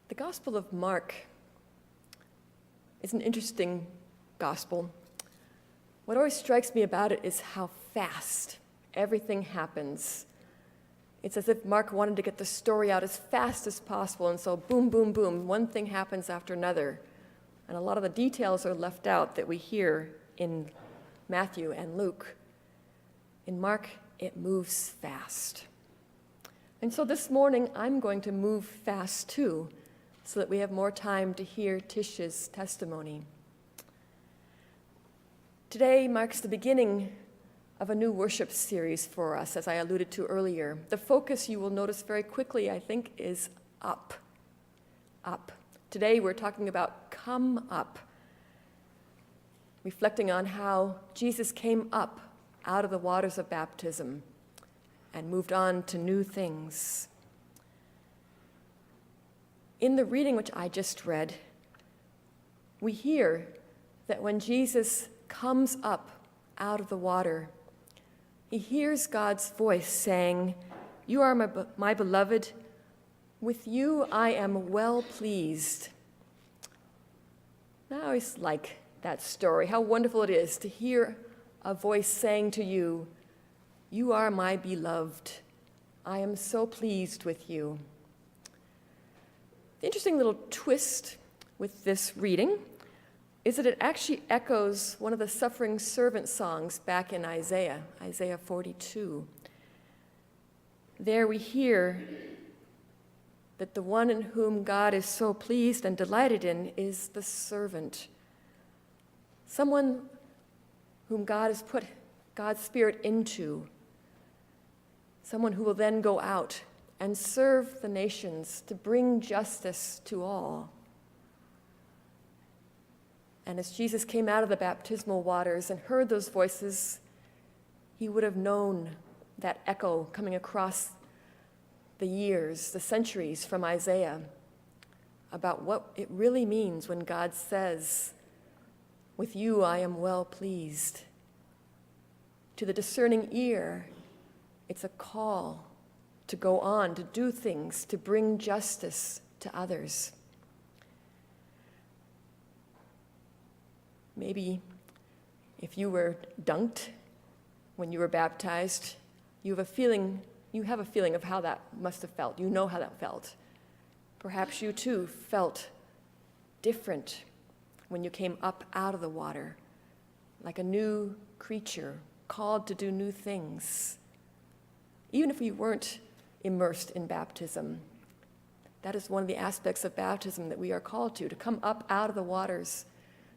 The Gospel of Mark is an interesting gospel. What always strikes me about it is how fast everything happens. It's as if Mark wanted to get the story out as fast as possible, and so boom, boom, boom, one thing happens after another. And a lot of the details are left out that we hear in Matthew and Luke. In Mark, it moves fast. And so this morning, I'm going to move fast too, so that we have more time to hear Tish's testimony. Today marks the beginning of a new worship series for us, as I alluded to earlier. The focus, you will notice very quickly, I think, is up. Up. Today we're talking about come up, reflecting on how Jesus came up out of the waters of baptism and moved on to new things. In the reading which I just read, we hear that when Jesus comes up out of the water, he hears God's voice saying, "You are my beloved, with you I am well pleased." Now I always like that story, how wonderful it is to hear a voice saying to you, "You are my beloved, I am so pleased with you." The interesting little twist with this reading is that it actually echoes one of the suffering servant songs back in Isaiah 42. There we hear that the one in whom God is so pleased and delighted in is the servant, someone whom God has put God's Spirit into, someone who will then go out and serve the nations to bring justice to all. And as Jesus came out of the baptismal waters and heard those voices, he would have known that echo coming across the years, the centuries from Isaiah, about what it really means when God says, "With you I am well pleased." To the discerning ear, it's a call to go on, to do things, to bring justice to others. Maybe if you were dunked when you were baptized, you have a feeling of how that must have felt. You know how that felt. Perhaps you too felt different when you came up out of the water, like a new creature called to do new things. Even if we weren't immersed in baptism, that is one of the aspects of baptism that we are called to come up out of the waters,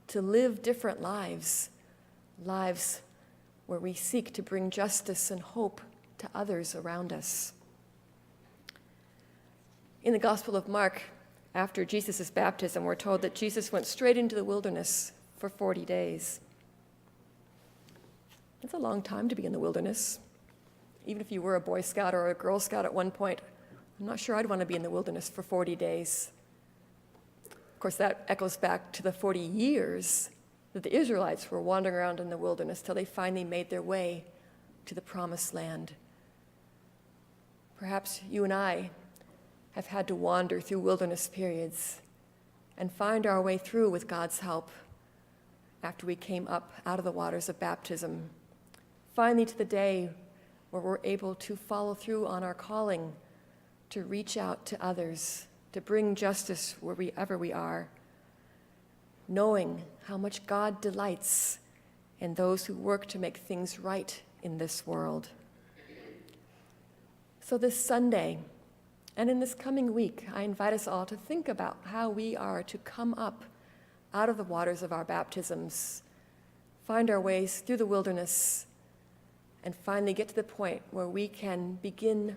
to live different lives where we seek to bring justice and hope to others around us. In the Gospel of Mark, after Jesus' baptism, we're told that Jesus went straight into the wilderness for 40 days. It's a long time to be in the wilderness. Even if you were a Boy Scout or a Girl Scout at one point, I'm not sure I'd want to be in the wilderness for 40 days. Of course, that echoes back to the 40 years that the Israelites were wandering around in the wilderness till they finally made their way to the promised land. Perhaps you and I have had to wander through wilderness periods and find our way through with God's help after we came up out of the waters of baptism, finally to the day where we're able to follow through on our calling to reach out to others, to bring justice wherever we are, knowing how much God delights in those who work to make things right in this world. So this Sunday, and in this coming week, I invite us all to think about how we are to come up out of the waters of our baptisms, find our ways through the wilderness, and finally get to the point where we can begin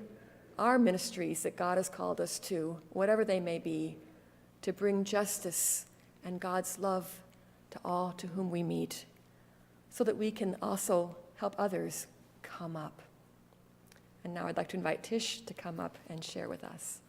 our ministries that God has called us to, whatever they may be, to bring justice and God's love to all to whom we meet, so that we can also help others come up. And now I'd like to invite Tish to come up and share with us.